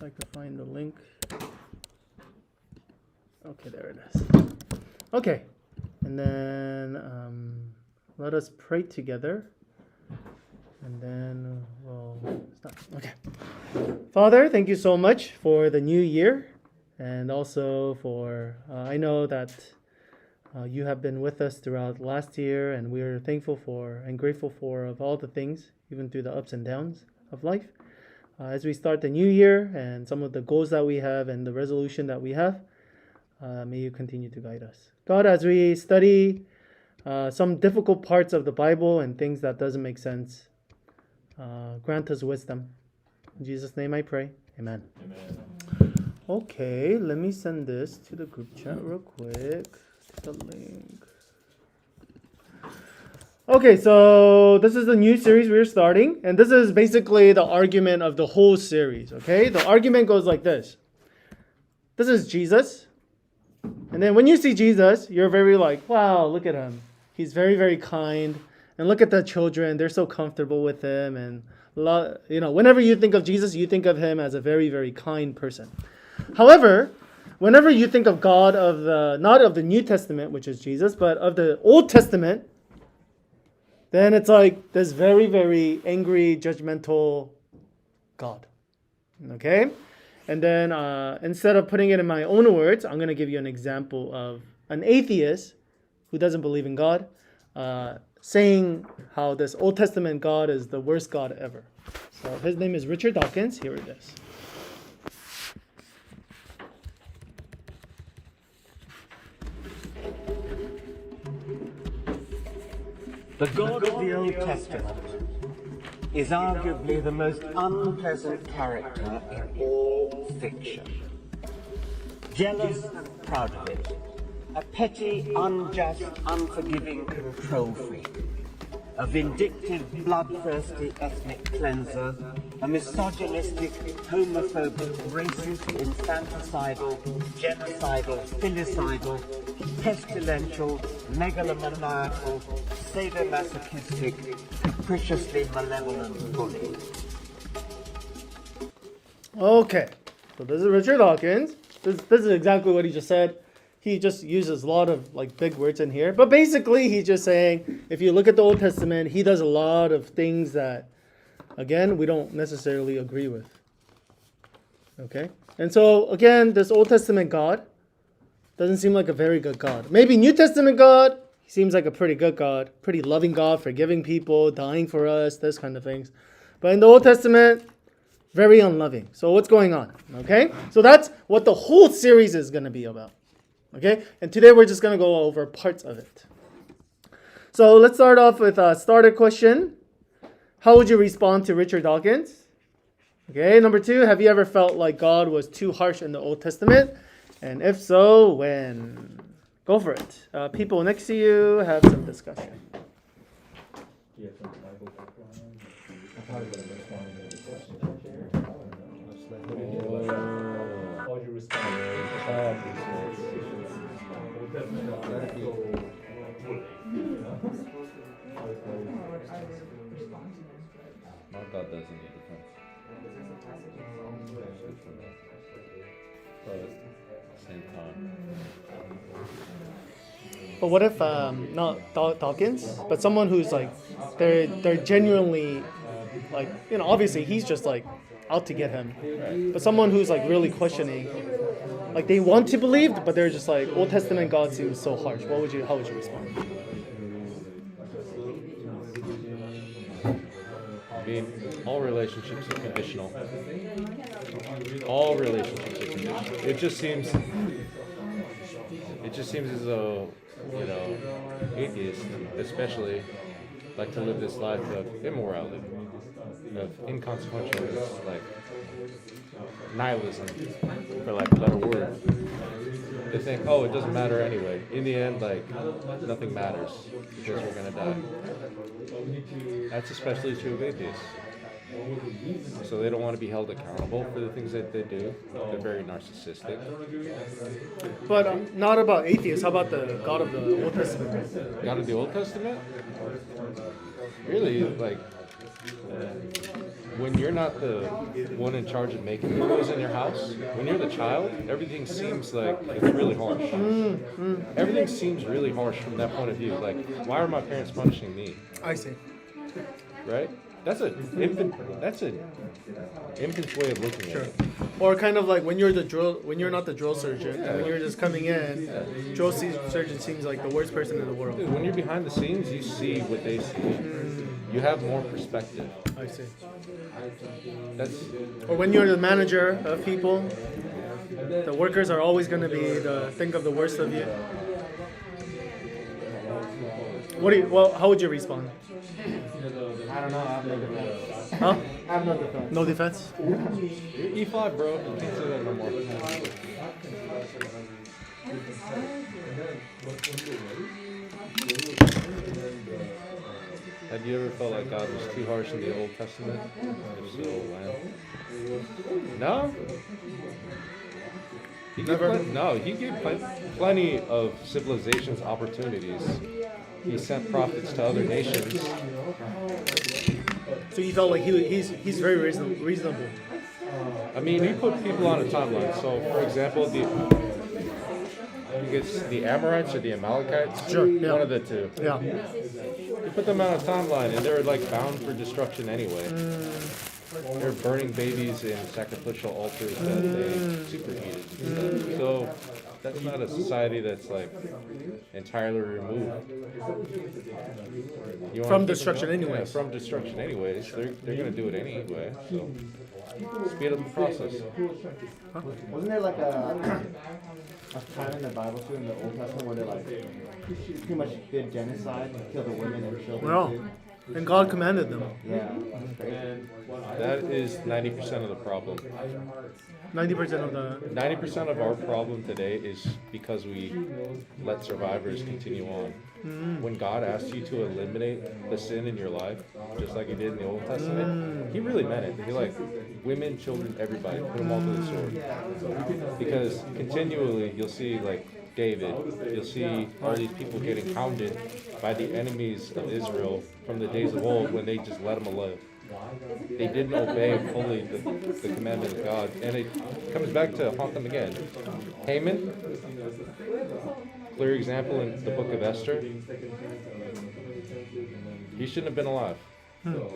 If I could find the link. Okay, there it is. Okay, and then let us pray together, and then we'll stop. Okay. Father, thank you so much for the new year, and also for, I know that you have been with us throughout last year, and we are thankful for and grateful for of all the things, even through the ups and downs of life. As we start the new year and some of the goals that we have and the resolution that we have, may you continue to guide us. God, as we study some difficult parts of the Bible and things that doesn't make sense, grant us wisdom. In Jesus' name I pray. Amen. Amen. Okay, let me send this to the group chat real quick. The link. Okay, so this is the new series we're starting, and this is basically the argument of the whole series. Okay, the argument goes like this. This is Jesus, and then when you see Jesus, you're very like, wow, look at him. He's very, very kind, and look at the children. They're so comfortable with him, and whenever you think of Jesus, you think of him as a very, very kind person. However, whenever you think of God not of the New Testament, which is Jesus, but of the Old Testament, then it's like this very, very angry, judgmental God. Okay? And then instead of putting it in my own words, I'm going to give you an example of an atheist who doesn't believe in God, saying how this Old Testament God is the worst God ever. So his name is Richard Dawkins. Here it is. The God of the Old Testament is arguably the most unpleasant character in all fiction. Jealous and proud of it, a petty, unjust, unforgiving control freak, a vindictive, bloodthirsty ethnic cleanser, a misogynistic, homophobic, racist, infanticidal, genocidal, filicidal, pestilential, megalomaniacal, sadomasochistic, capriciously malevolent bully. Okay, so this is Richard Dawkins. This is exactly what he just said. He just uses a lot of big words in here. But basically, he's just saying, if you look at the Old Testament, he does a lot of things that, again, we don't necessarily agree with. Okay? And so, again, this Old Testament God doesn't seem like a very good God. Maybe New Testament God, he seems like a pretty good God, pretty loving God, forgiving people, dying for us, this kind of things. But in the Old Testament, very unloving. So what's going on? Okay? So that's what the whole series is going to be about. Okay? And today we're just going to go over parts of it. So let's start off with a starter question. How would you respond to Richard Dawkins? Okay, number 2, have you ever felt like God was too harsh in the Old Testament? And if so, when? Go for it. People next to you have some discussion. My God doesn't need defense. But at the same time. But what if not Dawkins, but someone who's they're genuinely obviously he's just out to get him, right. But someone who's really questioning, they want to believe, but they're just Old Testament God seems so harsh. How would you respond? I mean, all relationships are conditional. All relationships are conditional. It just seems as though, atheists especially like to live this life of immorality, of inconsequential, nihilism, for lack of a better word. They think, oh, it doesn't matter anyway. In the end, nothing matters because we're going to die. That's especially true of atheists. So they don't want to be held accountable for the things that they do. They're very narcissistic. But not about atheists. How about the God of the Old Testament? God of the Old Testament? Really, When you're not the one in charge of making the rules in your house, when you're the child, everything seems like it's really harsh. Everything seems really harsh from that point of view. Like, why are my parents punishing me? I see. Right? That's an infant's way of looking at it. Or kind of like when you're not the drill surgeon, when you're just coming in, drill surgeon seems like the worst person in the world. Dude, when you're behind the scenes, you see what they see. You have more perspective. I see. Or when you're the manager of people, the workers are always going to think of the worst of you. How would you respond? I don't know. I have no defense. Huh? I have no defense. No defense? You're E5, bro. You can't say that no more. Have you ever felt like God was too harsh in the Old Testament? If so, when? No? He gave plenty of civilizations opportunities. He sent prophets to other nations. So you felt like he's very reasonable. I mean, you put people on a timeline. So, for example, the Amorites or the Amalekites, Sure, yeah. One of the two. Yeah. You put them on a timeline, and they're like bound for destruction anyway. They're burning babies in sacrificial altars that they superheated and stuff. So that's not a society that's like entirely removed. From destruction anyways. Yeah, from destruction anyways. They're going to do it anyway. So speed up the process. Huh? Wasn't there like a time in the Bible too, in the Old Testament, where they like pretty much did genocide and killed the women and children too? And God commanded them. Yeah, that's crazy. That is 90% of the problem. 90% of our problem today is because we let survivors continue on. When God asked you to eliminate the sin in your life, just like He did in the Old Testament, He really meant it. He like women, children, everybody, put them all to the sword. Because continually, you'll see like David, you'll see all these people getting hounded by the enemies of Israel from the days of old when they just let them live. They didn't obey fully the commandment of God. And it comes back to haunt them again. Haman, clear example in the book of Esther. He shouldn't have been alive,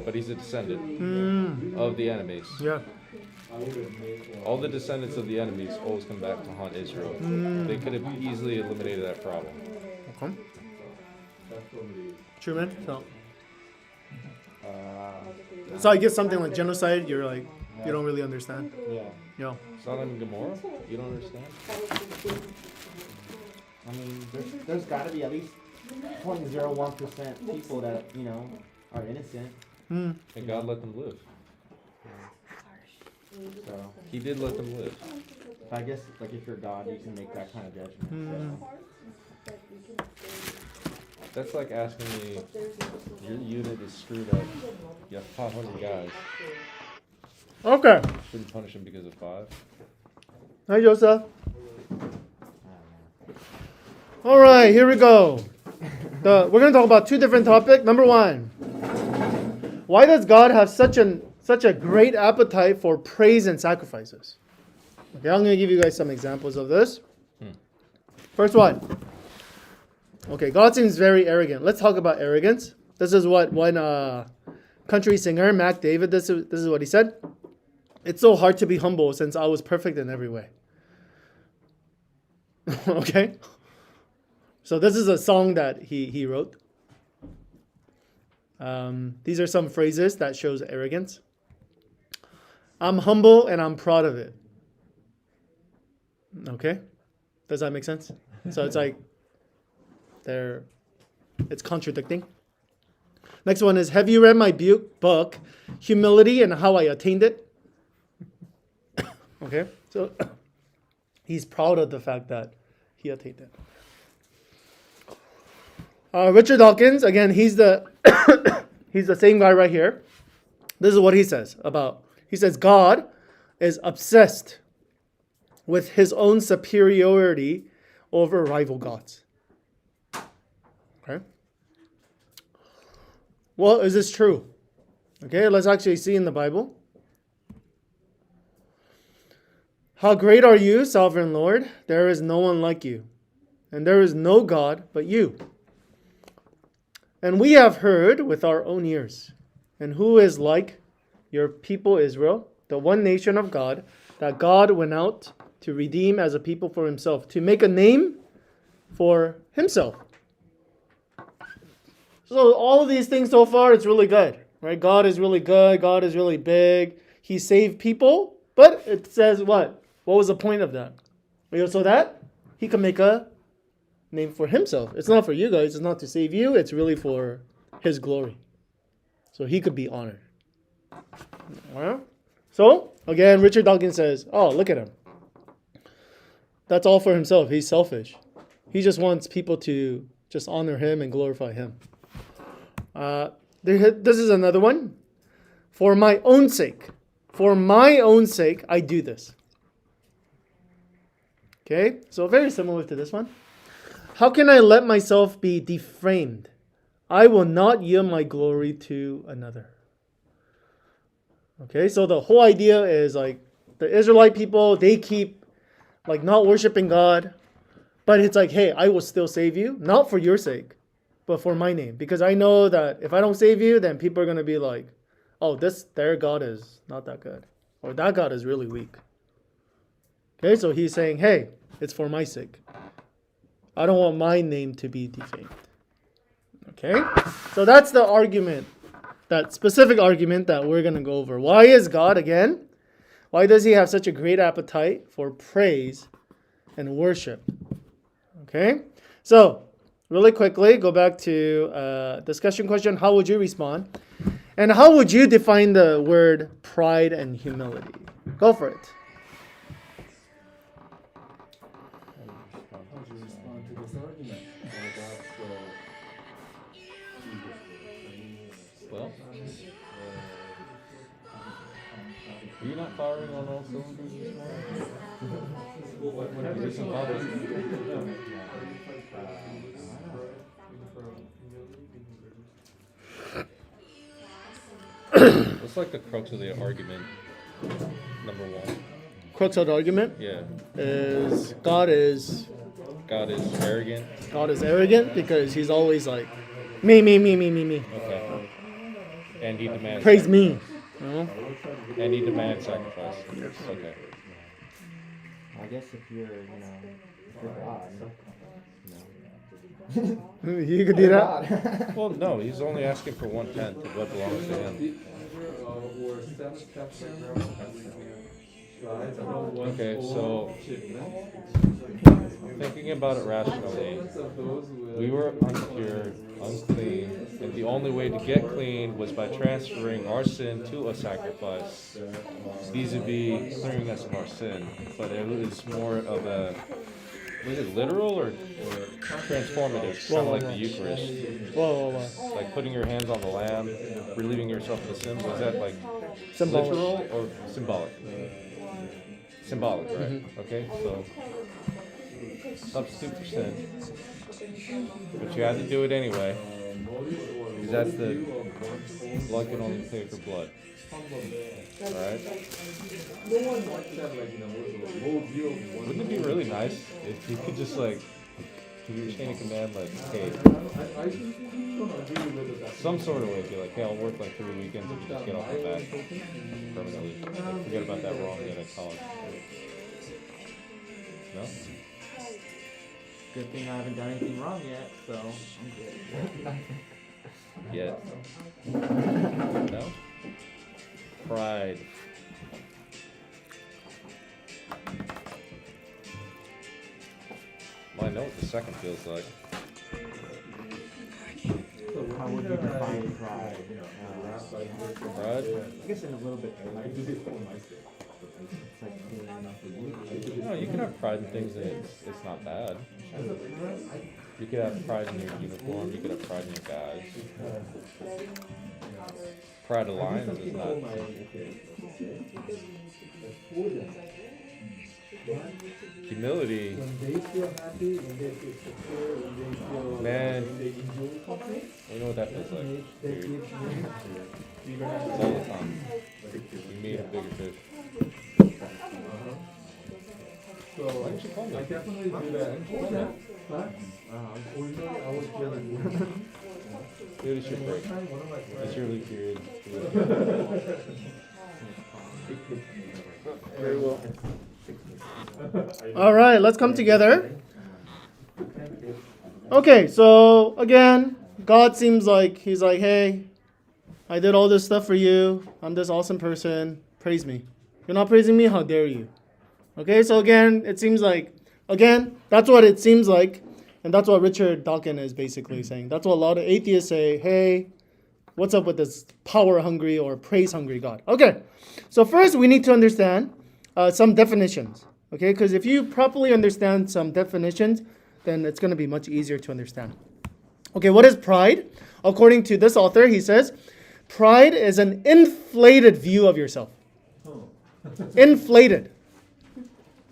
but he's a descendant of the enemies. Yeah. All the descendants of the enemies always come back to haunt Israel. They could have easily eliminated that problem. Okay. True, man. So I guess something like genocide, you're like, you don't really understand. Yeah. Sodom and Gomorrah? You don't understand? I mean, there's got to be at least 0.01% people that, are innocent. And God let them live. So He did let them live. I guess, like, if you're God, you can make that kind of judgment. That's like asking me, your unit is screwed up. You have 500 guys. Okay. Shouldn't punish them because of 5. Hi, Joseph. All right, here we go. We're going to talk about 2 different topics. Number 1, why does God have such a great appetite for praise and sacrifices? Okay, I'm going to give you guys some examples of this. First one. Okay, God seems very arrogant. Let's talk about arrogance. This is what one country singer, Mac David, this is what he said. It's so hard to be humble since I was perfect in every way. Okay? So this is a song that he wrote. These are some phrases that shows arrogance. I'm humble and I'm proud of it. Okay? Does that make sense? So it's like it's contradicting. Next one is, have you read my book, Humility and How I Attained It? Okay? So he's proud of the fact that he attained it. Richard Dawkins, again, he's the same guy right here. This is what he says he says, God is obsessed with his own superiority over rival gods. Okay? Well, is this true? Okay, let's actually see in the Bible. How great are you, sovereign Lord? There is no one like you, and there is no God but you. And we have heard with our own ears. And who is like your people Israel, the one nation of God, that God went out to redeem as a people for himself, to make a name for himself. So all of these things so far, it's really good, right? God is really good. God is really big. He saved people, but it says what? What was the point of that? So that he can make a name for himself. It's not for you guys. It's not to save you. It's really for his glory. So he could be honored. So, again, Richard Dawkins says, oh, look at him. That's all for himself. He's selfish. He just wants people to just honor him and glorify him. This is another one. For my own sake, I do this. Okay, so very similar to this one. How can I let myself be defamed? I will not yield my glory to another. Okay, so the whole idea is like the Israelite people, they keep like not worshiping God, but it's like, hey, I will still save you, not for your sake, but for my name. Because I know that if I don't save you, then people are going to be like, oh, their God is not that good. Or that God is really weak. Okay, so he's saying, hey, it's for my sake. I don't want my name to be defamed. Okay, so that's the argument, that specific argument that we're going to go over. Why is God, again, why does he have such a great appetite for praise and worship? Okay, so really quickly, go back to discussion question. How would you respond? And how would you define the word pride and humility? Go for it. How do you respond to this argument? Well, are you not firing on all cylinders this morning? Is this some coffee? What's like the crux of the argument? Number one. Crux of the argument Yeah. is God is arrogant. Because he's always like, me. Okay. And he demands Praise me. You know? And he demands sacrifice. Yes. Okay. I guess if you're God, You could do that. Well, no, he's only asking for 1/10 of what belongs to him. Okay, so thinking about it rationally, we were impure, unclean, and the only way to get clean was by transferring our sin to a sacrifice, vis-a-vis clearing us of our sin. But it was more of a, was it literal or transformative? Kind of like the Eucharist. Whoa. Like putting your hands on the lamb, relieving yourself of the sin. Was that like Symbolic. literal or symbolic? Symbolic, right? Mm-hmm. Okay, so substitute for sin. But you had to do it anyway. Because that's the blood can only pay for blood. Alright? Wouldn't it be really nice if you could just like give your chain of command like, hey, some sort of way be like, hey, I'll work like 3 weekends and just get off the bat permanently. Like, forget about that wrong that I college. No? good thing I haven't done anything wrong yet, so I'm good. Yet. No? Pride. Well, I know what the second feels like. How would you define pride? Pride? I guess in a little bit. It's like No, you can have pride in things and it's not bad. You could have pride in your uniform, you could have pride in your guys. Pride of lions is not. Humility, When they feel happy, when they feel secure, when they feel Man. when they enjoy something, you know what that feels like. they Dude. give room to even have It's all the time. You meet a bigger fish. So Why didn't you call me? I definitely do that. Facts. Originally, I was feeling. Dude, it's your One break. time, one of my It's friends. your leave period. Very well. All right, let's come together. Okay, so again, God seems like he's like, hey, I did all this stuff for you. I'm this awesome person. Praise me. You're not praising me? How dare you? Okay, so again, it seems like, again, that's what it seems like. And that's what Richard Dawkins is basically saying. That's what a lot of atheists say, hey, what's up with this power-hungry or praise-hungry God? Okay, so first we need to understand some definitions. Okay, because if you properly understand some definitions, then it's going to be much easier to understand. Okay, what is pride? According to this author, he says, pride is an inflated view of yourself. Inflated.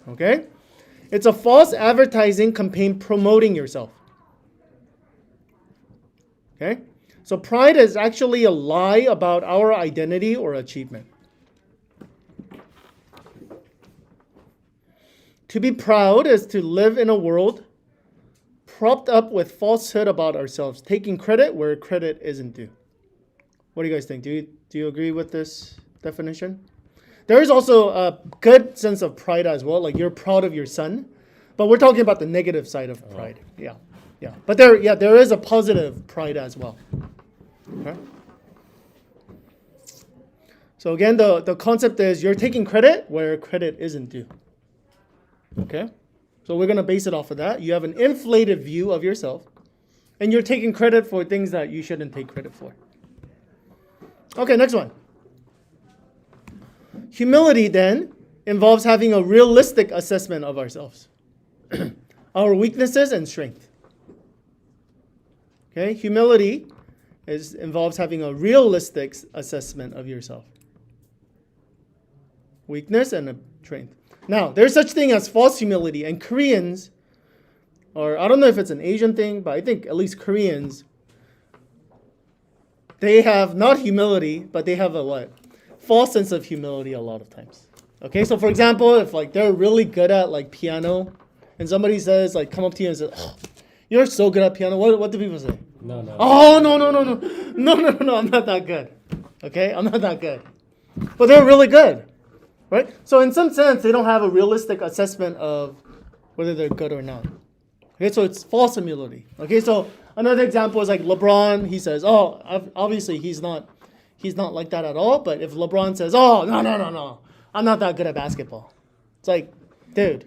Okay? It's a false advertising campaign promoting yourself. Okay? So pride is actually a lie about our identity or achievement. To be proud is to live in a world propped up with falsehood about ourselves, taking credit where credit isn't due. What do you guys think? Do you agree with this definition? There is also a good sense of pride as well, like you're proud of your son, but we're talking about the negative side of pride. Yeah. But there is a positive pride as well. Okay? So again, the concept is you're taking credit where credit isn't due. Okay? So we're going to base it off of that. You have an inflated view of yourself, and you're taking credit for things that you shouldn't take credit for. Okay, next one. Humility, then, involves having a realistic assessment of ourselves, our weaknesses and strength. Okay, humility involves having a realistic assessment of yourself, weakness and a strength. Now, there's such thing as false humility, and Koreans, or I don't know if it's an Asian thing, but I think at least Koreans, they have not humility, but they have a what? False sense of humility a lot of times. Okay, so for example, if like they're really good at like piano, and somebody says like come up to you and says, oh, "You're so good at piano," what do people say? No. Oh no, I'm not that good. Okay, I'm not that good. But they're really good. Right? So in some sense, they don't have a realistic assessment of whether they're good or not. Okay, so it's false humility. Okay, so another example is like LeBron. He says, "Oh, obviously he's not like that at all." But if LeBron says, "Oh, no, I'm not that good at basketball," it's like, dude,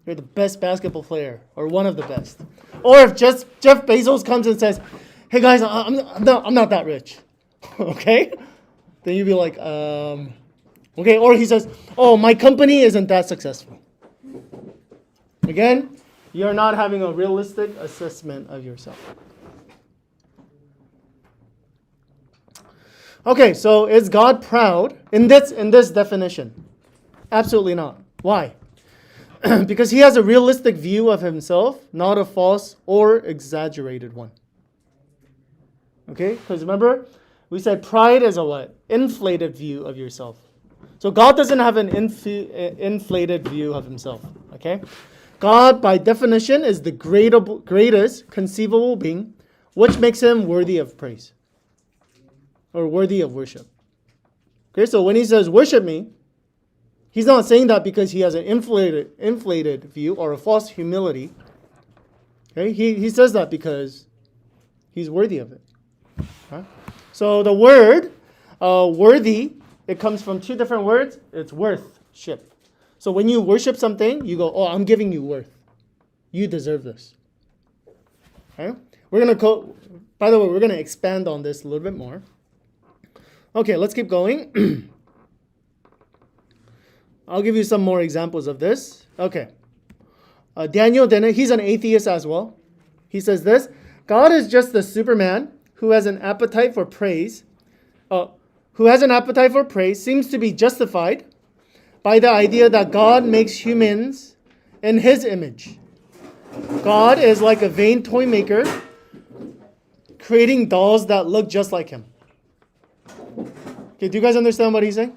you're the best basketball player or one of the best. Or if just Jeff Bezos comes and says, "Hey guys, I'm not that rich," okay, then you'd be like, okay, or he says, "Oh, my company isn't that successful." Again, you're not having a realistic assessment of yourself. Okay, so is God proud in this definition? Absolutely not. Why? Because he has a realistic view of himself, not a false or exaggerated one. Okay, because remember, we said pride is a what? Inflated view of yourself. So God doesn't have an inflated view of himself. Okay? God, by definition, is the greatest conceivable being, which makes him worthy of praise or worthy of worship. Okay, so when he says, "Worship me," he's not saying that because he has an inflated view or a false humility. Okay, he says that because he's worthy of it. Okay? So the word worthy, it comes from two different words. It's worth-ship. So when you worship something, you go, "Oh, I'm giving you worth. You deserve this." Okay? By the way, we're going to expand on this a little bit more. Okay, let's keep going. I'll give you some more examples of this. Okay. Daniel Dennett, he's an atheist as well. He says this: God is just the Superman who has an appetite for praise, seems to be justified by the idea that God makes humans in His image. God is like a vain toy maker, creating dolls that look just like Him. Okay, do you guys understand what he's saying?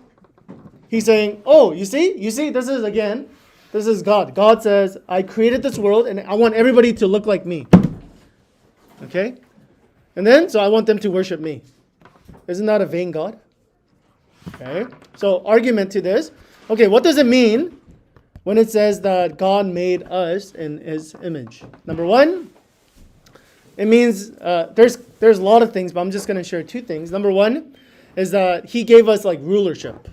He's saying, oh, you see, this is God. God says, I created this world and I want everybody to look like me. Okay? And then, so I want them to worship me. Isn't that a vain God? Okay? So, argument to this. Okay, what does it mean when it says that God made us in His image? Number one, it means, there's a lot of things, but I'm just going to share two things. Number one is that He gave us like rulership.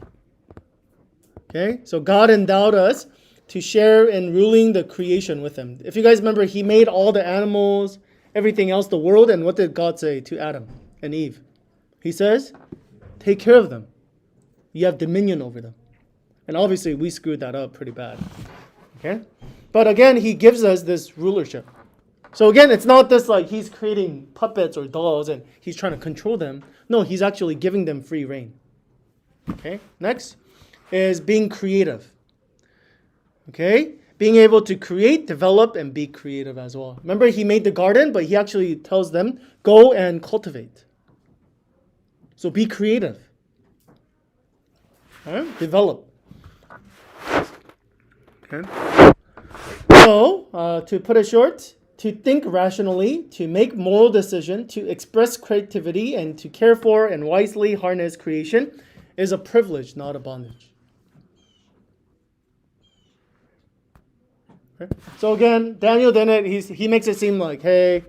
Okay? So, God endowed us to share in ruling the creation with Him. If you guys remember, He made all the animals, everything else, the world, and what did God say to Adam and Eve? He says, take care of them. You have dominion over them. And obviously, we screwed that up pretty bad. Okay? But again, He gives us this rulership. So again, it's not this like He's creating puppets or dolls and He's trying to control them. No, He's actually giving them free reign. Okay? Next is being creative. Okay? Being able to create, develop, and be creative as well. Remember, He made the garden, but He actually tells them, go and cultivate. So be creative. All right? Develop. Okay. So, to put it short, to think rationally, to make moral decisions, to express creativity, and to care for and wisely harness creation is a privilege, not a bondage. Okay. So again, Daniel Dennett, he makes it seem like, hey,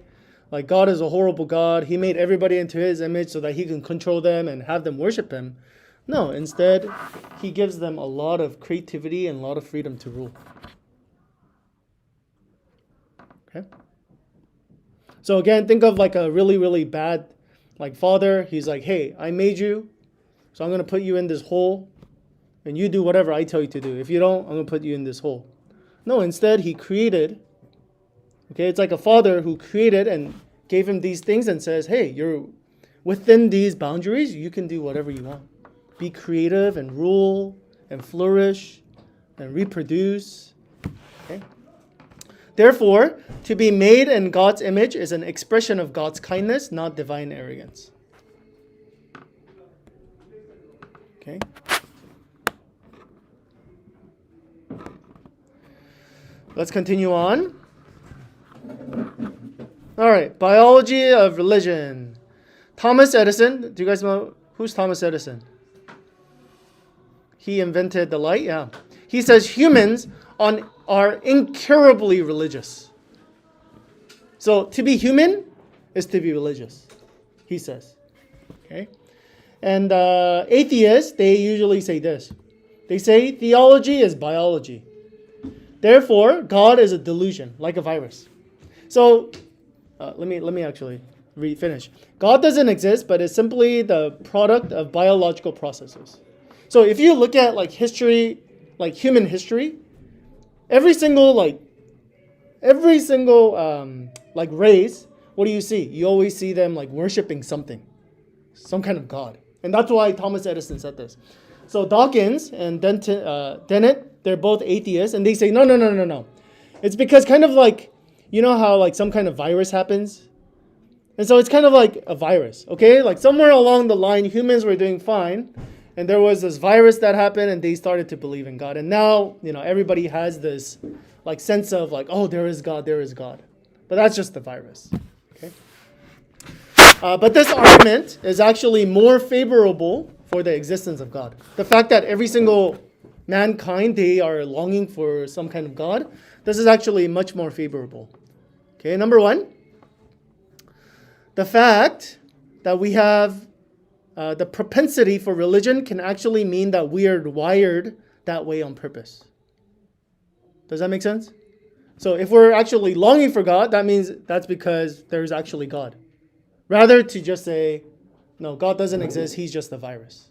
like God is a horrible God. He made everybody into His image so that He can control them and have them worship Him. No, instead, He gives them a lot of creativity and a lot of freedom to rule. Okay? So again, think of like a really, really bad like father. He's like, hey, I made you, so I'm going to put you in this hole, and you do whatever I tell you to do. If you don't, I'm going to put you in this hole. No, instead, He created. Okay, it's like a father who created and gave him these things and says, hey, you're within these boundaries, you can do whatever you want. Be creative and rule and flourish and reproduce. Okay? Therefore, to be made in God's image is an expression of God's kindness, not divine arrogance. Okay? Let's continue on. All right, biology of religion. Thomas Edison. Do you guys know who's Thomas Edison? He invented the light, yeah. He says humans are incurably religious. So to be human is to be religious, he says. Okay? And atheists, they usually say this. They say theology is biology. Therefore, God is a delusion, like a virus. So let me actually finish. God doesn't exist, but it's simply the product of biological processes. So if you look at like history, like human history, every single race, what do you see? You always see them like worshiping something, some kind of God. And that's why Thomas Edison said this. So Dawkins and Dennett, they're both atheists, and they say, no. It's because kind of like, you know how like some kind of virus happens? And so it's kind of like a virus, okay? Like somewhere along the line, humans were doing fine, and there was this virus that happened, and they started to believe in God. And now, everybody has this like sense of like, oh, there is God. But that's just the virus, okay? But this argument is actually more favorable for the existence of God. The fact that every single mankind, they are longing for some kind of God, this is actually much more favorable. Okay, number one, the fact that we have the propensity for religion can actually mean that we are wired that way on purpose. Does that make sense? So if we're actually longing for God, that means that's because there's actually God. Rather to just say, no, God doesn't exist, He's just a virus.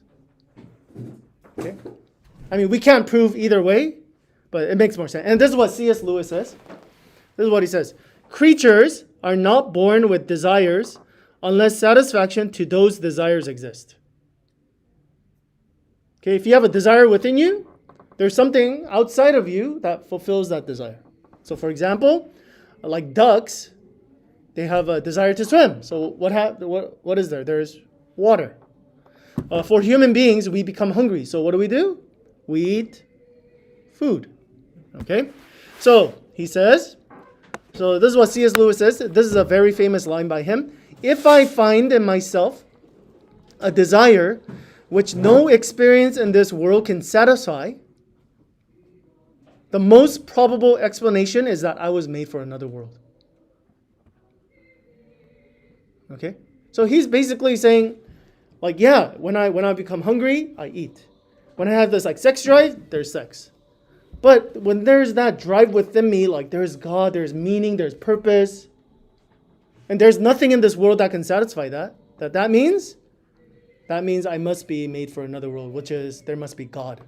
Okay? I mean, we can't prove either way, but it makes more sense. And this is what C.S. Lewis says. This is what he says. Creatures are not born with desires unless satisfaction to those desires exist. Okay, if you have a desire within you, there's something outside of you that fulfills that desire. So for example, like ducks, they have a desire to swim. So what is there? There's water. For human beings, we become hungry. So what do? We eat food. Okay? So he says, so this is what C.S. Lewis says. This is a very famous line by him. If I find in myself a desire which no experience in this world can satisfy, the most probable explanation is that I was made for another world. Okay? So he's basically saying, like, yeah, when I become hungry, I eat. When I have this like sex drive, there's sex. But when there's that drive within me, like there's God, there's meaning, there's purpose, and there's nothing in this world that can satisfy that. That means I must be made for another world, which is there must be God.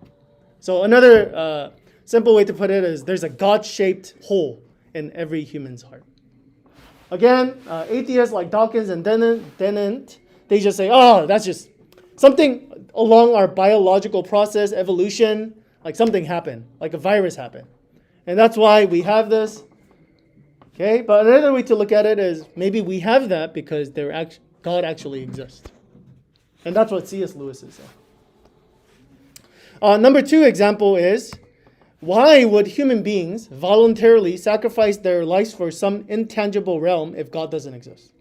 So another simple way to put it is there's a God-shaped hole in every human's heart. Again, atheists like Dawkins and Dennett, they just say, oh, that's just something along our biological process, evolution, like something happened, like a virus happened. And that's why we have this. Okay, but another way to look at it is maybe we have that because God actually exists. And that's what C.S. Lewis is saying. Number 2 example is, why would human beings voluntarily sacrifice their lives for some intangible realm if God doesn't exist?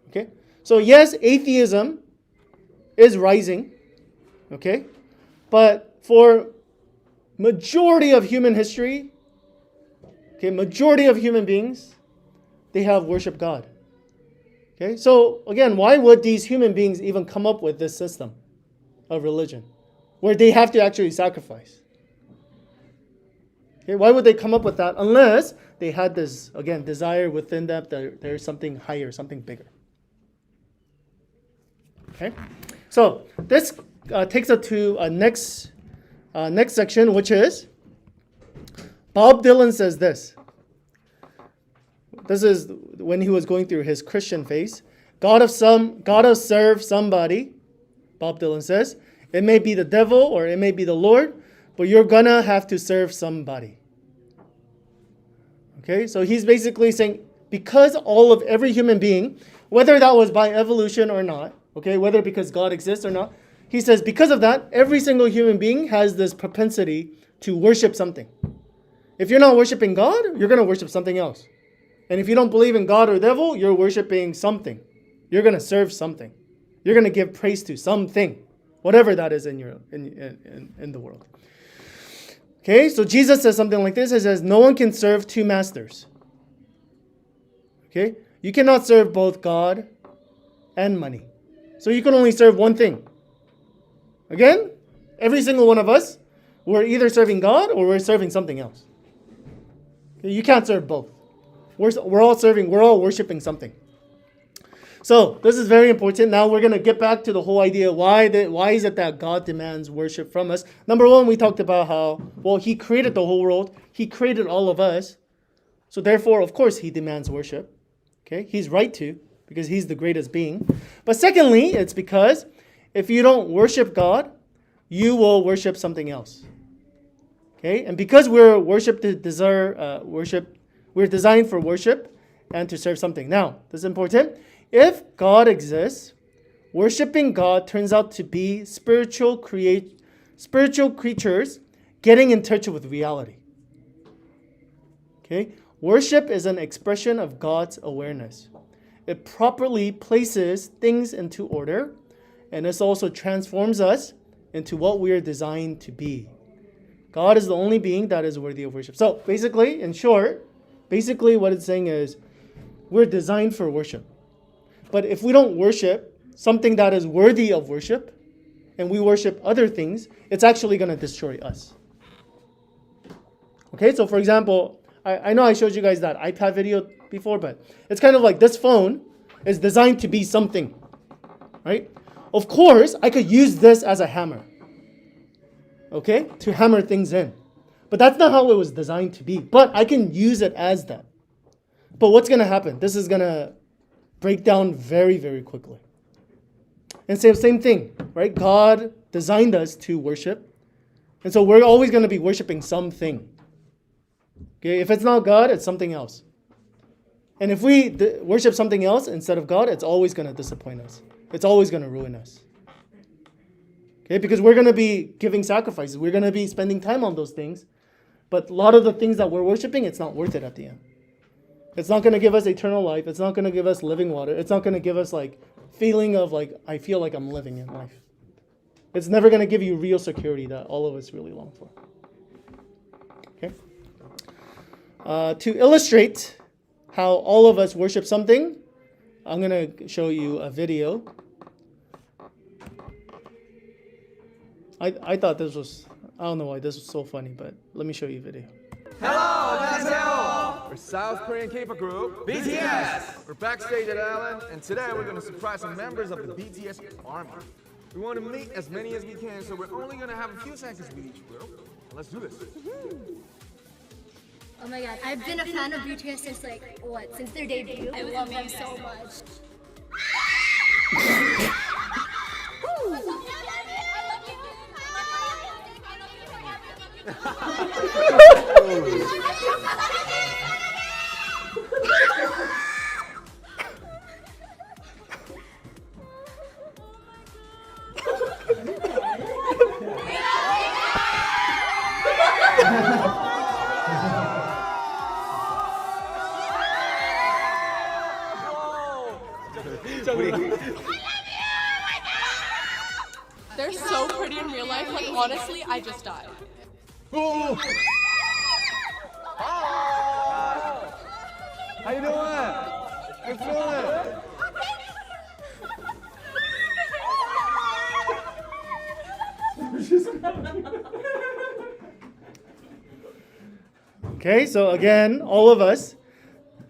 Okay, so yes, atheism is rising. Okay, but for majority of human history, majority of human beings, they have worshiped God. Okay, so again, why would these human beings even come up with this system of religion where they have to actually sacrifice? Okay, why would they come up with that unless they had this, again, desire within them that there's something higher, something bigger? Okay, so this takes us to a next section, which is Bob Dylan says this. This is when he was going through his Christian phase. Gotta serve somebody, Bob Dylan says. It may be the devil or it may be the Lord, but you're gonna have to serve somebody. Okay, so he's basically saying because every human being, whether that was by evolution or not, okay, whether because God exists or not, he says because of that, every single human being has this propensity to worship something. If you're not worshiping God, you're going to worship something else. And if you don't believe in God or devil, you're worshiping something. You're going to serve something. You're going to give praise to something, whatever that is in the world. Okay, so Jesus says something like this. He says, no one can serve two masters. Okay, you cannot serve both God and money. So you can only serve one thing. Again, every single one of us, we're either serving God or we're serving something else. Okay, you can't serve both. We're all worshiping something. So this is very important. Now we're going to get back to the whole idea. Why is it that God demands worship from us? Number one, we talked about how, well, he created the whole world. He created all of us. So therefore, of course, he demands worship. Okay, he's right to, because he's the greatest being. But secondly, it's because if you don't worship God, you will worship something else. Okay, and because we're we're designed for worship and to serve something. Now, this is important. If God exists, worshiping God turns out to be spiritual creatures getting in touch with reality. Okay, worship is an expression of God's awareness. It properly places things into order, and this also transforms us into what we are designed to be. God is the only being that is worthy of worship. So basically, in short, what it's saying is we're designed for worship. But if we don't worship something that is worthy of worship, and we worship other things, it's actually going to destroy us. Okay, so for example, I know I showed you guys that iPad video before, but it's kind of like this phone is designed to be something, right? Of course, I could use this as a hammer, okay, to hammer things in. But that's not how it was designed to be. But I can use it as that. But what's going to happen? This is going to break down very, very quickly. And same thing, right? God designed us to worship. And so we're always going to be worshiping something. Okay, if it's not God, it's something else. And if we worship something else instead of God, it's always going to disappoint us. It's always going to ruin us. Okay, because we're going to be giving sacrifices. We're going to be spending time on those things. But a lot of the things that we're worshiping, it's not worth it at the end. It's not going to give us eternal life. It's not going to give us living water. It's not going to give us like feeling of like, I feel like I'm living in life. It's never going to give you real security that all of us really long for. Okay. To illustrate how all of us worship something, I'm going to show you a video. I thought this was, I don't know why this was so funny, but let me show you a video. Hello, 안녕하세요. We're South Korean K-pop group BTS. We're backstage at Allen, and today we're going to surprise some members of the BTS army. We want to meet as many as we can, so we're only going to have a few seconds with each group. Let's do this. Oh my god, I've been a fan of BTS since since their debut. I love them so much. They're so pretty in real life, like honestly, I just died. How you doing? How you feeling? Okay, so again, all of us,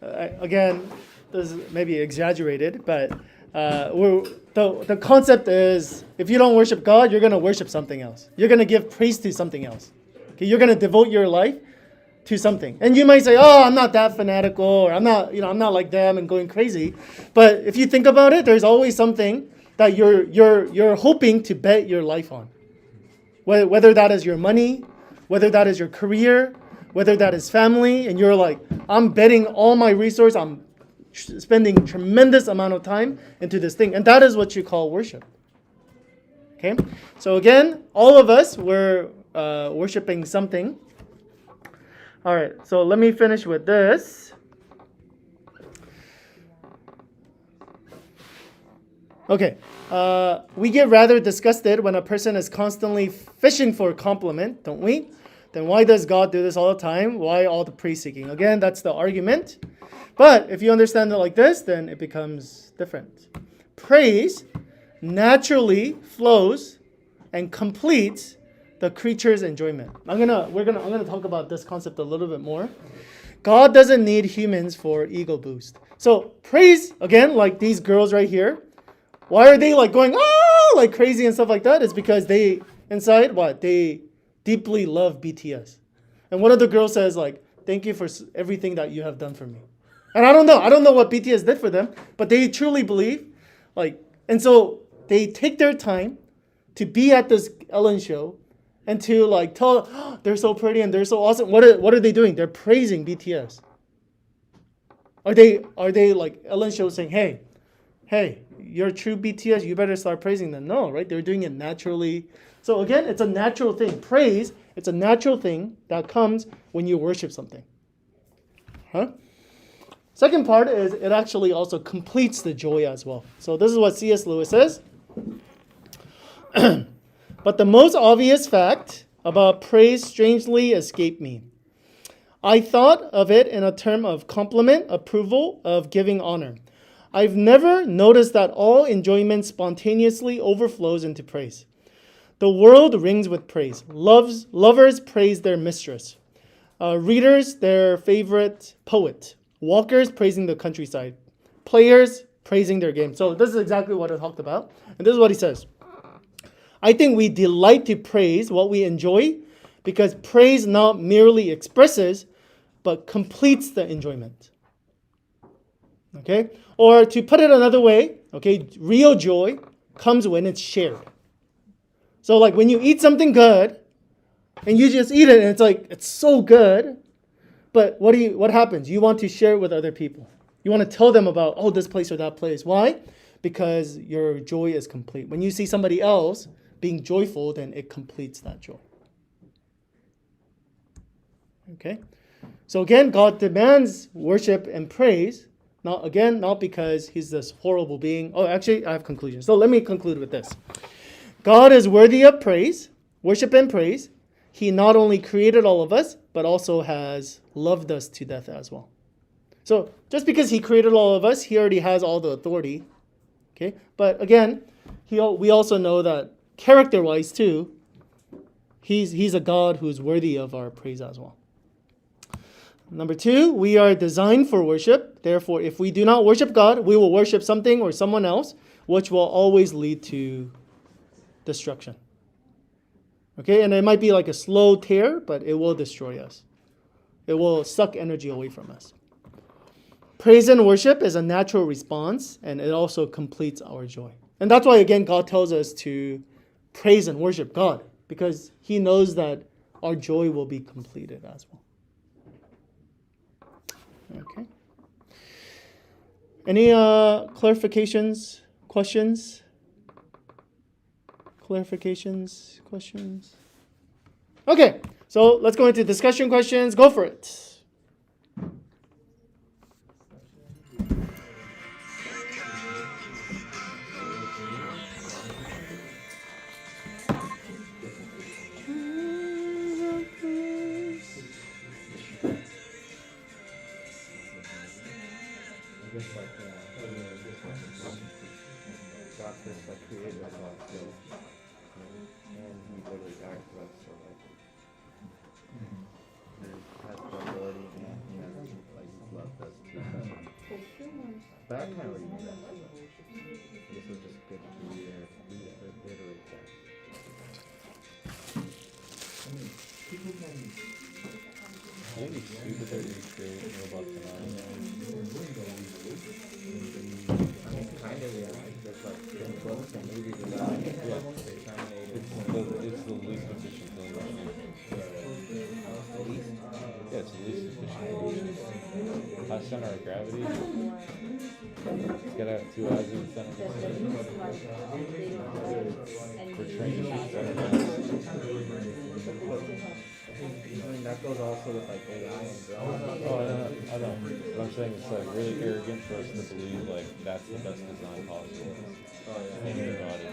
again, this is maybe exaggerated, but the concept is if you don't worship God, you're going to worship something else. You're going to give praise to something else. Okay, you're going to devote your life to something. And you might say, oh, I'm not that fanatical, or I'm not like them and going crazy. But if you think about it, there's always something that you're hoping to bet your life on. Whether that is your money, whether that is your career, whether that is family, and you're like, I'm betting all my resource, I'm spending tremendous amount of time into this thing. And that is what you call worship. Okay? So again, all of us were worshiping something. All right, so let me finish with this. Okay, we get rather disgusted when a person is constantly fishing for a compliment, don't we? Then why does God do this all the time? Why all the praise seeking? Again, that's the argument. But if you understand it like this, then it becomes different. Praise naturally flows and completes the creature's enjoyment. I'm gonna talk about this concept a little bit more. God doesn't need humans for ego boost. So praise, again, like these girls right here, why are they like going like crazy and stuff like that? It's because they inside they deeply love BTS. And one of the girls says like, thank you for everything that you have done for me. And I don't know what BTS did for them, but they truly believe and so they take their time to be at this Ellen show and to tell they're so pretty and they're so awesome. What are they doing? They're praising BTS. Are they like Ellen show saying, hey, you're a true BTS, you better start praising them? No, right? They're doing it naturally. So again, it's a natural thing. Praise, it's a natural thing that comes when you worship something. Second part is it actually also completes the joy as well. So this is what C.S. Lewis says. But the most obvious fact about praise strangely escaped me. I thought of it in a term of compliment, approval, of giving honor. I've never noticed that all enjoyment spontaneously overflows into praise. The world rings with praise. Lovers praise their mistress. Readers, their favorite poet. Walkers praising the countryside. Players praising their game. So this is exactly what I talked about. And this is what he says. I think we delight to praise what we enjoy because praise not merely expresses, but completes the enjoyment. Okay? Or to put it another way, okay, real joy comes when it's shared. So like when you eat something good, and you just eat it, and it's like it's so good, but what happens? You want to share it with other people. You want to tell them about this place or that place. Why? Because your joy is complete. When you see somebody else being joyful, then it completes that joy. Okay? So again, God demands worship and praise. Not because he's this horrible being. Oh, actually, I have conclusions. So let me conclude with this. God is worthy of praise, worship and praise. He not only created all of us, but also has loved us to death as well. So just because he created all of us, he already has all the authority. Okay? But again, we also know that character-wise too, he's a God who's worthy of our praise as well. Number 2, we are designed for worship. Therefore, if we do not worship God, we will worship something or someone else, which will always lead to destruction. Okay, and it might be like a slow tear, but it will destroy us. It will suck energy away from us. Praise and worship is a natural response, and it also completes our joy. And that's why, again, God tells us to praise and worship God, because he knows that our joy will be completed as well. Okay. Any clarifications, questions? Clarifications, questions? Okay, so let's go into discussion questions. Go for it. But I kind of already knew that. This was just good to reiterate that. Maybe stupid that you create robots and Kind of, yeah. There's like different books and movies and stuff. it's the least efficient thing. Yeah, it's the least efficient. High center of gravity. It's gotta have 2 eyes in the center of the sun. For training I mean, that goes also with like AI and drones. Oh, I don't. But I'm saying it's like really arrogant for us to believe like that's the best design possible. In your body.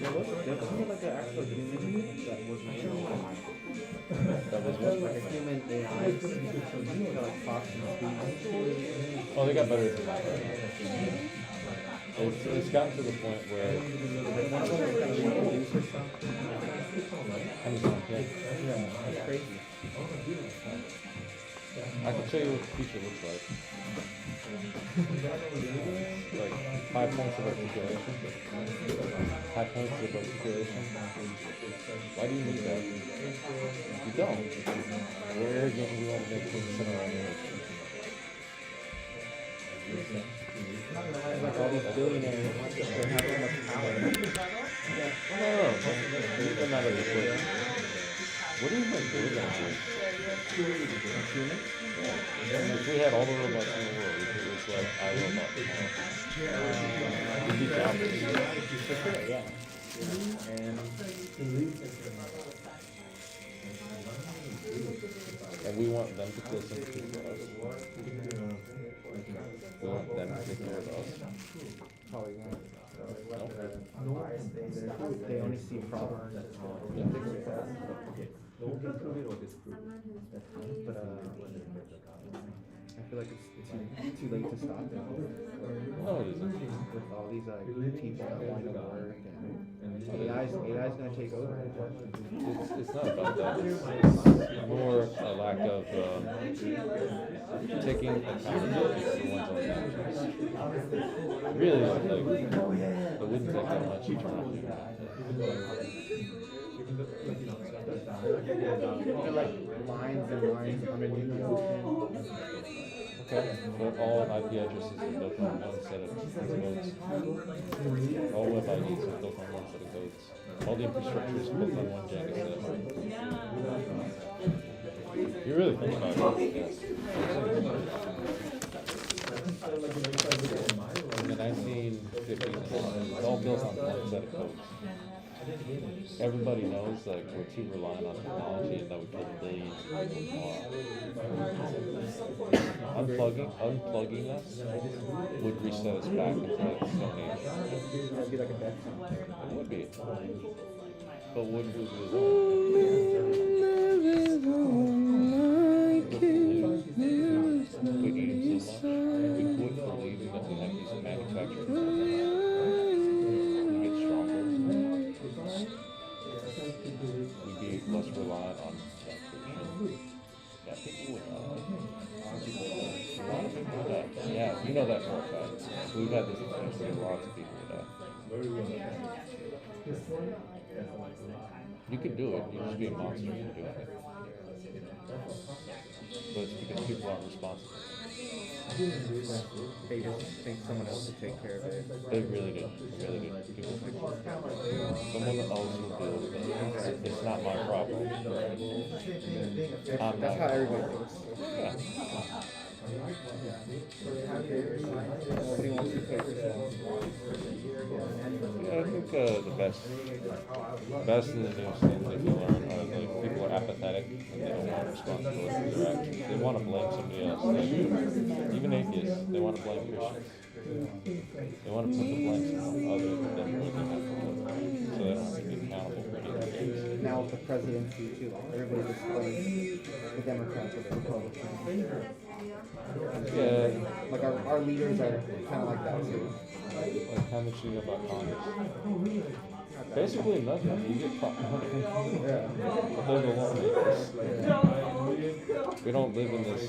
There wasn't like an actual human that was made That was what? like a human AI that like talks and speaks. Oh, they got better than that. It's gotten to the point where Amazon, yeah, That's crazy. I can show you what the future looks like. Like 5 points of articulation. 5 points of articulation. Why do you need that? You don't. We're arrogant and we want to make things center on image. Like all these billionaires that have so much power. No. Leave them out of the equation. What do you think we're going to do? If we had all the robots in the world, if it was like iRobot tomorrow, it'd be jobless. Yeah. And we want them to feel sympathy for us. We want them to take care of us. Probably not. No? They only see problems. Yeah. They'll get prove it or disprove it. But I feel like it's too late to stop it. No, it isn't. With all these people that want to work and AI's gonna take over. It's not about that. It's more a lack of taking accountability for the ones on the actions. Really, like, it wouldn't take that much to turn off the internet. They're like lines and lines underneath the ocean. Okay, but all IP addresses are built on one set of codes. All web IDs are built on one set of codes. All the infrastructure is built on one Jenga set. You really think about it, yes. In the 1950s, it's all built on one set of codes. Everybody knows like we're too reliant on technology and that we kill billions of people tomorrow. Unplugging us would reset us back into like the Stone Age. That'd be like a death song. It would be. But would we lose? We'd eat so much. We would believe that we have these manufacturing. We get stronger. We'd be less reliant on food. Yeah, people would die. A lot of people would die. Yeah, you know that for a fact. We've had this experience. Lots of people would die. You can do it. You just be a monster for doing it. But it's because people aren't responsible. They just think someone else will take care of it. They really do. Really do. People think someone else will deal with it. It's not my problem. That's how everybody thinks. Yeah. Nobody wants to take Yeah, I think the best and the newest thing that you learn are like people are apathetic and they don't want responsibility for their actions. They want to blame somebody else. Even atheists, they want to blame Christians. They want to put the blame somewhere other than where they have to live, so they don't have to be accountable for anything. Now with the presidency too, like everybody just blames the Democrats or the Republicans. Yeah. Like our leaders are kind of like that too. Like how much do you know about Congress? Basically nothing. You get caught. Yeah. They're the lawmakers. We don't live in this.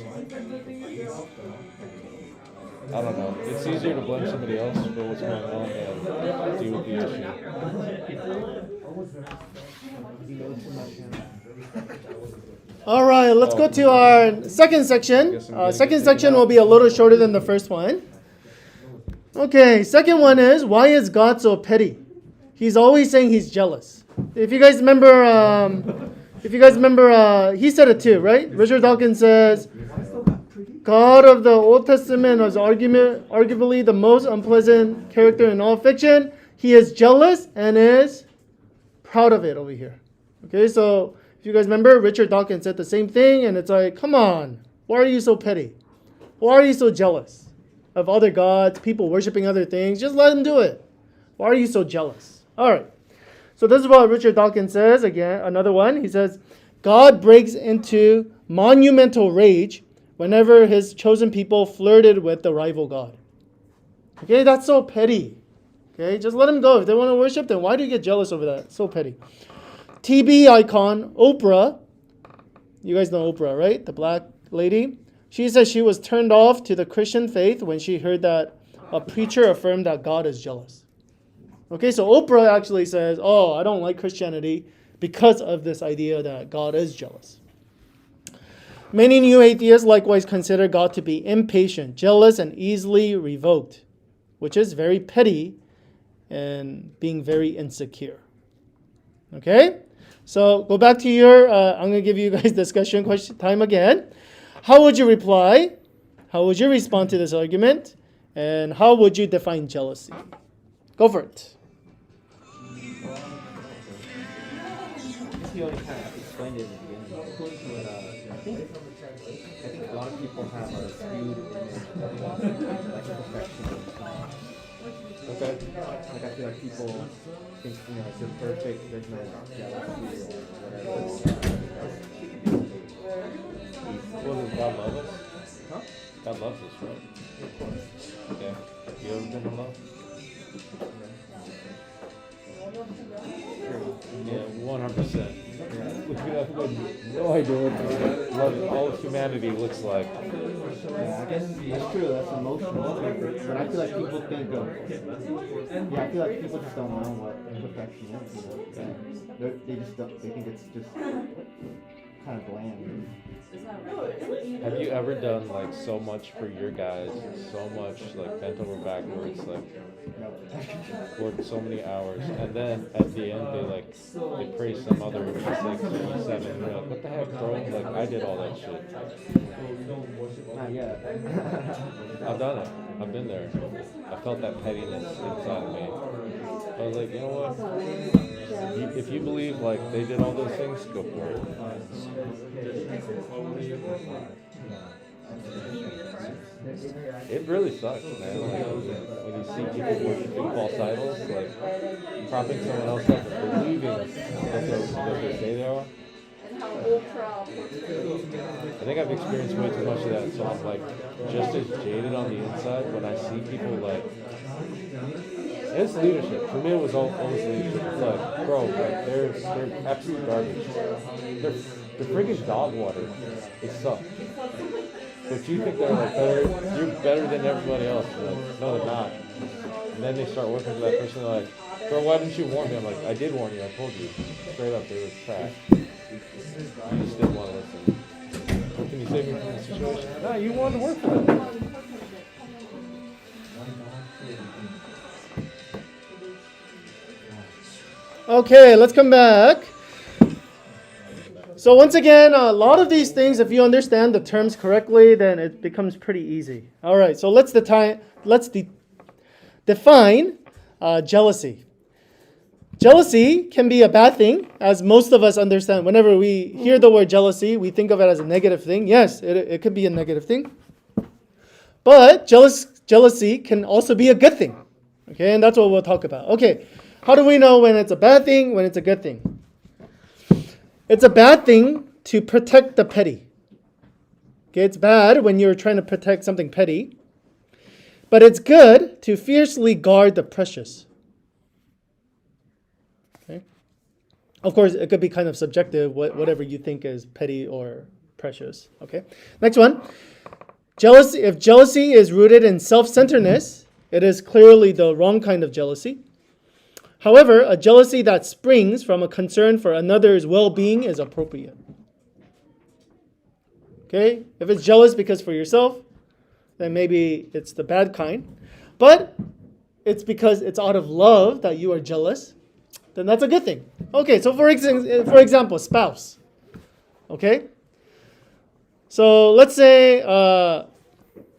I don't know. It's easier to blame somebody else for what's going on than deal with the issue. All right, let's go to our second section. Second section will be a little shorter than the first one. Okay, second one is, why is God so petty? He's always saying he's jealous. If you guys remember, he said it too, right? Richard Dawkins says, God of the Old Testament is arguably the most unpleasant character in all fiction. He is jealous and is proud of it over here. Okay, so if you guys remember, Richard Dawkins said the same thing, and it's like, come on, why are you so petty? Why are you so jealous of other gods, people worshiping other things? Just let them do it. Why are you so jealous? All right, so this is what Richard Dawkins says. Again, another one. He says, God breaks into monumental rage whenever his chosen people flirted with the rival god. Okay, that's so petty. Okay, just let them go. If they want to worship, then why do you get jealous over that? So petty. TV icon Oprah, you guys know Oprah, right? The black lady. She says she was turned off to the Christian faith when she heard that a preacher affirmed that God is jealous. Okay, so Oprah actually says, oh, I don't like Christianity because of this idea that God is jealous. Many new atheists likewise consider God to be impatient, jealous, and easily revoked, which is very petty and being very insecure. Okay? So go back to your, I'm going to give you guys discussion question time again. How would you reply? How would you respond to this argument? And how would you define jealousy? Go for it. He already kind of explained it in the beginning, but I think a lot of people have a skewed image of like perfection. Okay. Like I feel like people think, if you're perfect, there's no jealousy or whatever. Well, does God love us? Huh? God loves us, right? Okay. You ever been in love? Yeah, 100%. We have no idea what love, all of humanity looks like. Yeah, I guess that's true. That's emotional. But I feel like people think of. Yeah, I feel like people just don't know what perfection is. They just don't. They think it's just kind of bland. Have you ever done like so much for your guys, so much like bent over backwards, like worked so many hours, and then at the end they praise some other 6, 7. You're like, what the heck, bro? Like I did all that shit. Not yet. I've done it. I've been there. I felt that pettiness inside of me. I was like, you know what? If you believe like they did all those things, go for it. It really sucks, man. Like, when you see people worshiping false idols, like propping someone else up and believing that they say they are. I think I've experienced way too much of that, so I'm like just as jaded on the inside when I see people like. It's leadership. For me, it was always leadership. It's like, bro, like they're absolute garbage. They're freaking dog water. They suck. But you think they're like you're better than everybody else. You're like, no, they're not. And then they start working for that person. They're like, bro, why didn't you warn me? I'm like, I did warn you. I told you. Straight up, they were trash. You just didn't want to listen. What can you save me from the situation? No, you wanted to work for them. Okay, let's come back. So once again, a lot of these things, if you understand the terms correctly, then it becomes pretty easy. All right, so let's define jealousy. Jealousy can be a bad thing, as most of us understand. Whenever we hear the word jealousy, we think of it as a negative thing. Yes, it could be a negative thing. But jealousy can also be a good thing. Okay, and that's what we'll talk about. Okay, how do we know when it's a bad thing, when it's a good thing? It's a bad thing to protect the petty. Okay, it's bad when you're trying to protect something petty. But it's good to fiercely guard the precious. Okay? Of course, it could be kind of subjective, whatever you think is petty or precious. Okay. Next one. Jealousy. If jealousy is rooted in self-centeredness, it is clearly the wrong kind of jealousy. However, a jealousy that springs from a concern for another's well-being is appropriate. Okay? If it's jealous because for yourself, then maybe it's the bad kind. But it's because it's out of love that you are jealous, then that's a good thing. Okay, so for example, spouse. Okay? So let's say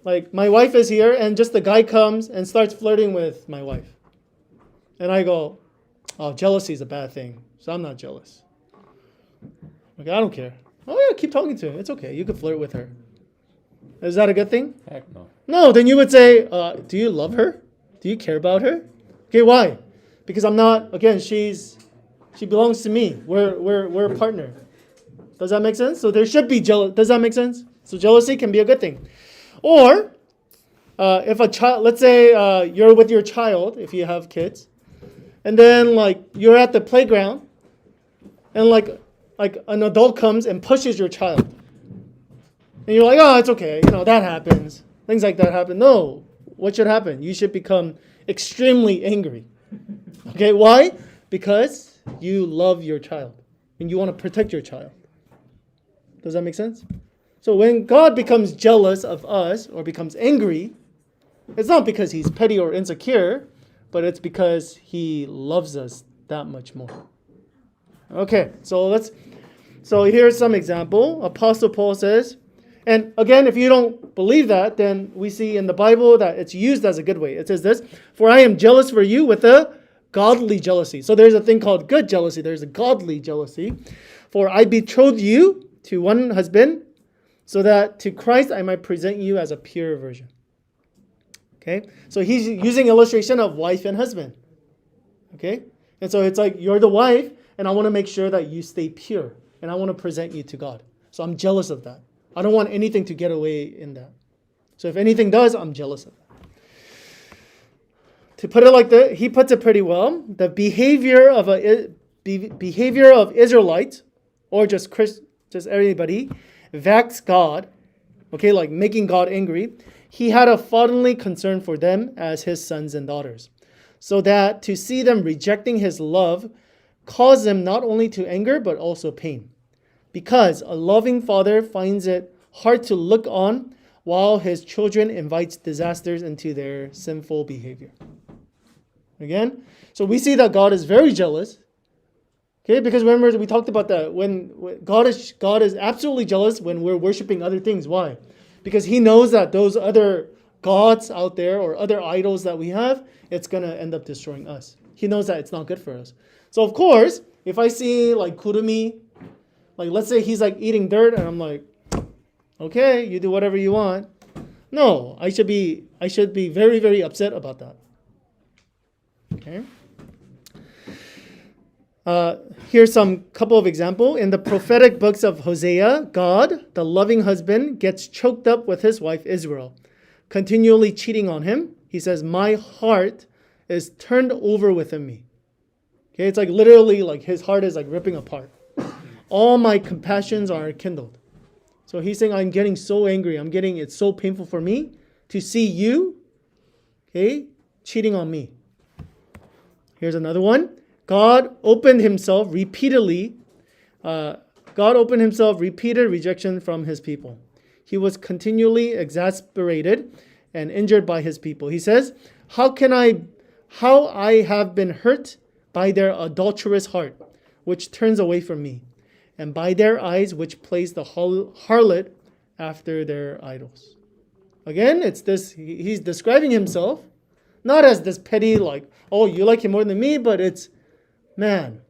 like my wife is here and just the guy comes and starts flirting with my wife. And I go, oh, jealousy is a bad thing, so I'm not jealous. Okay, I don't care. Oh yeah, keep talking to him. It's okay. You can flirt with her. Is that a good thing? Heck no. No, then you would say, do you love her? Do you care about her? Okay, why? Because I'm not, again, she belongs to me. We're a partner. Does that make sense? So there should be jealousy. Does that make sense? So jealousy can be a good thing. Or if a child, let's say you're with your child, if you have kids, and then like you're at the playground, and like an adult comes and pushes your child, and you're like, oh, it's okay, that happens. Things like that happen. No, what should happen? You should become extremely angry. Okay, why? Because you love your child and you want to protect your child. Does that make sense? So when God becomes jealous of us or becomes angry, it's not because he's petty or insecure, but it's because he loves us that much more. Okay, so here's some example. Apostle Paul says, and again, if you don't believe that, then we see in the Bible that it's used as a good way. It says this, for I am jealous for you with a godly jealousy. So there's a thing called good jealousy. There's a godly jealousy. For I betrothed you to one husband, so that to Christ I might present you as a pure virgin. Okay? So he's using illustration of wife and husband. Okay? And so it's like you're the wife, and I want to make sure that you stay pure. And I want to present you to God. So I'm jealous of that. I don't want anything to get away in that. So if anything does, I'm jealous of that. To put it like that, he puts it pretty well. The behavior of Israelites, or just everybody, vexed God, okay, like making God angry. He had a fatherly concern for them as his sons and daughters, so that to see them rejecting his love caused him not only to anger but also pain. because a loving father finds it hard to look on while his children invites disasters into their sinful behavior. Again, so we see that God is very jealous. Okay, because remember we talked about that when God is absolutely jealous when we're worshiping other things. Why? Because he knows that those other gods out there or other idols that we have, it's going to end up destroying us. He knows that it's not good for us. So of course, if I see like kurumi, like let's say he's like eating dirt and I'm like, okay, you do whatever you want. No, I should be very, very upset about that. Okay. Here's some couple of examples. In the prophetic books of Hosea, God, the loving husband, gets choked up with his wife Israel, continually cheating on him. He says, my heart is turned over within me. Okay, it's like literally like his heart is like ripping apart. All my compassions are kindled. So he's saying, I'm getting so angry. It's so painful for me to see you, okay, cheating on me. Here's another one. God opened himself repeated rejection from his people. He was continually exasperated and injured by his people. He says, how I have been hurt by their adulterous heart, which turns away from me, and by their eyes, which plays the harlot after their idols. Again, it's this, he's describing himself, not as this petty, like, oh, you like him more than me, but it's, man,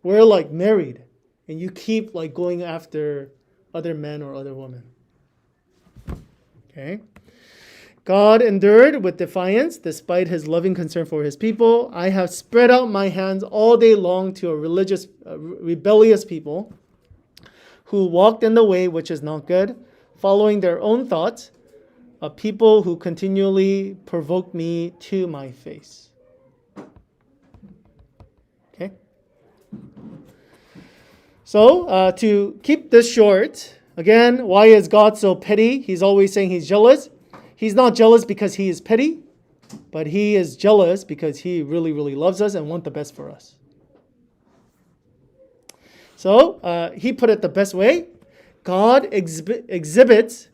we're like married, and you keep like going after other men or other women. Okay. God endured with defiance despite his loving concern for his people. I have spread out my hands all day long to a rebellious people who walked in the way which is not good, following their own thoughts, a people who continually provoke me to my face. Okay. So, to keep this short, again, why is God so petty? He's always saying he's jealous. He's not jealous because he is petty, but he is jealous because he really, really loves us and wants the best for us. So, he put it the best way. God exhibits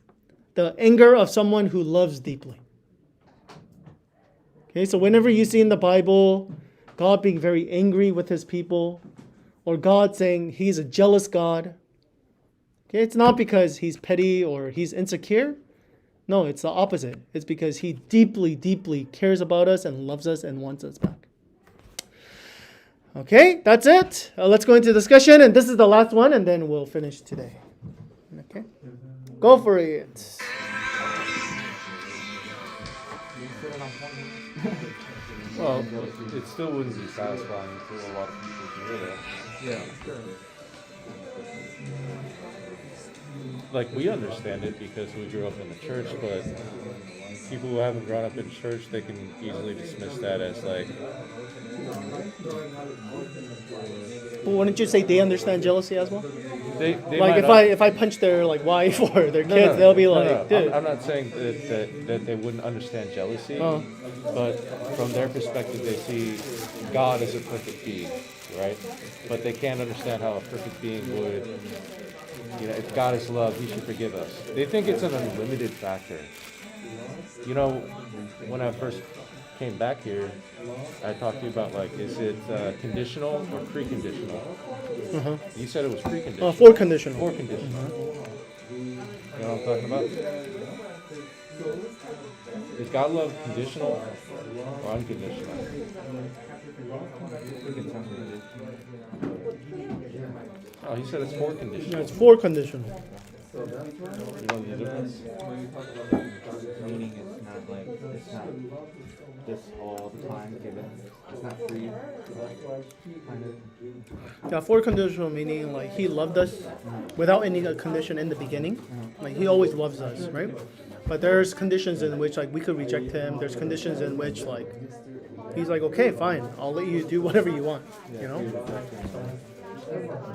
the anger of someone who loves deeply. Okay, so whenever you see in the Bible, God being very angry with his people, or God saying he's a jealous God, okay, it's not because he's petty or he's insecure. No, it's the opposite. It's because he deeply, deeply cares about us and loves us and wants us back. Okay, that's it. Let's go into discussion, and this is the last one, and then we'll finish today. Okay, go for it. Well, it still wouldn't be satisfying to a lot of people to hear that. Yeah, sure. Like, we understand it because we grew up in the church, but people who haven't grown up in church, they can easily dismiss that as like... Well, wouldn't you say they understand jealousy as well? They like if I punch their like wife or their kids, they'll be like, dude. I'm not saying that they wouldn't understand jealousy, but from their perspective, they see God as a perfect being, right? But they can't understand how a perfect being would, if God is love, he should forgive us. They think it's an unlimited factor. When I first came back here, I talked to you about like, is it conditional or preconditional? You said it was preconditional. For conditional. For conditional. You know what I'm talking about? Is God love conditional or unconditional? Oh, he said it's for conditional. Yeah, it's for conditional. You know the difference? Meaning it's not this all the time given. It's not free. Yeah, for conditional meaning like he loved us without any condition in the beginning. Like he always loves us, right? But there's conditions in which like we could reject him. There's conditions in which like he's like, okay, fine, I'll let you do whatever you want.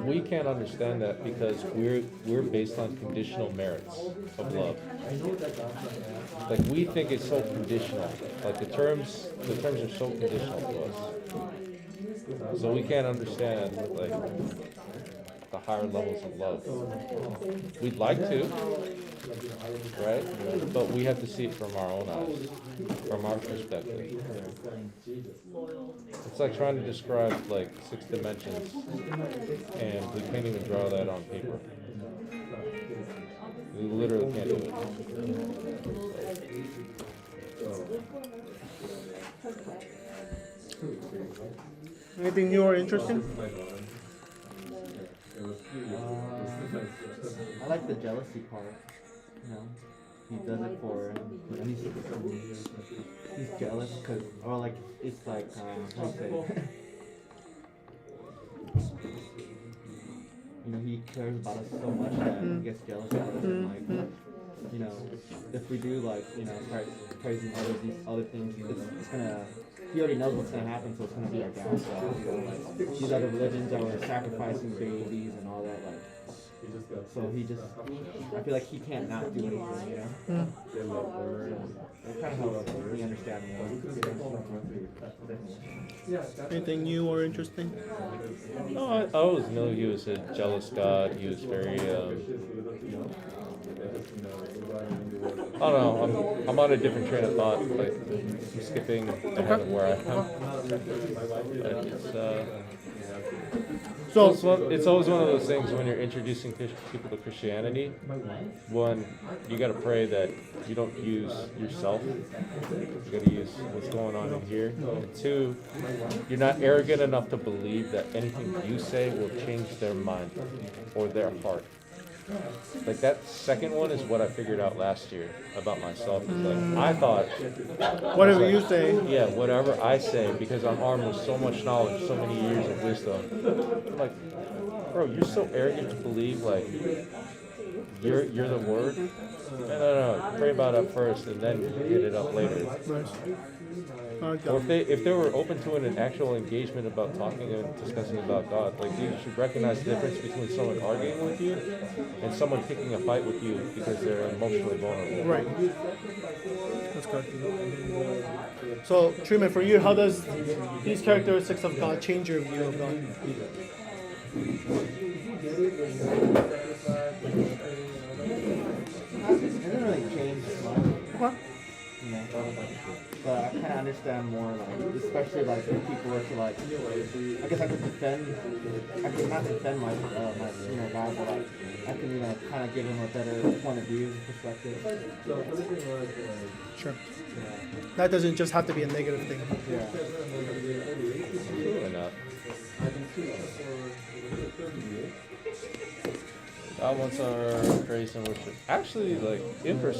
We can't understand that because we're based on conditional merits of love. Like we think it's so conditional. Like the terms are so conditional to us. So we can't understand like the higher levels of love. We'd like to, right? But we have to see it from our own eyes, from our perspective. It's like trying to describe like 6 dimensions, and we can't even draw that on paper. We literally can't do it. Anything new or interesting? I like the jealousy part. You know, he does it for, and he's jealous because, or like it's like how do you say? You know, he cares about us so much that he gets jealous of us. And like, you know, if we do like, you know, start praising these other things, it's gonna. He already knows what's gonna happen, so it's gonna be our downfall. So like these other religions that were sacrificing babies and all that, like. So he just, I feel like he can't not do anything, you know? It kind of helps me understand more. Anything new or interesting? No, I always knew he was a jealous God. He was very, I don't know. I'm on a different train of thought. Like I'm skipping ahead of where I am. Like it's always one of those things when you're introducing people to Christianity. One, you got to pray that you don't use yourself. You got to use what's going on in here. And 2, you're not arrogant enough to believe that anything you say will change their mind or their heart. Like that second one is what I figured out last year about myself. Is like I thought, Whatever you say. yeah, whatever I say, because I'm armed with so much knowledge, so many years of wisdom. I'm like, bro, you're so arrogant to believe like you're the word. No. Pray about it first, and then hit it up later. Or if they were open to an actual engagement about talking and discussing about God, like you should recognize the difference between someone arguing with you and someone picking a fight with you because they're emotionally vulnerable. Right. That's good. So, Truman, for you, how does these characteristics of God change your view of God? It doesn't really change much. Okay. You know, but I kind of understand more, like, especially like if people were to like, I guess I could not defend my you know, God, but like, I can, you know, kind of give him a better point of view, perspective. Sure. Yeah. That doesn't just have to be a negative thing. Yeah. Why not? God wants our praise and worship. Actually, like in person.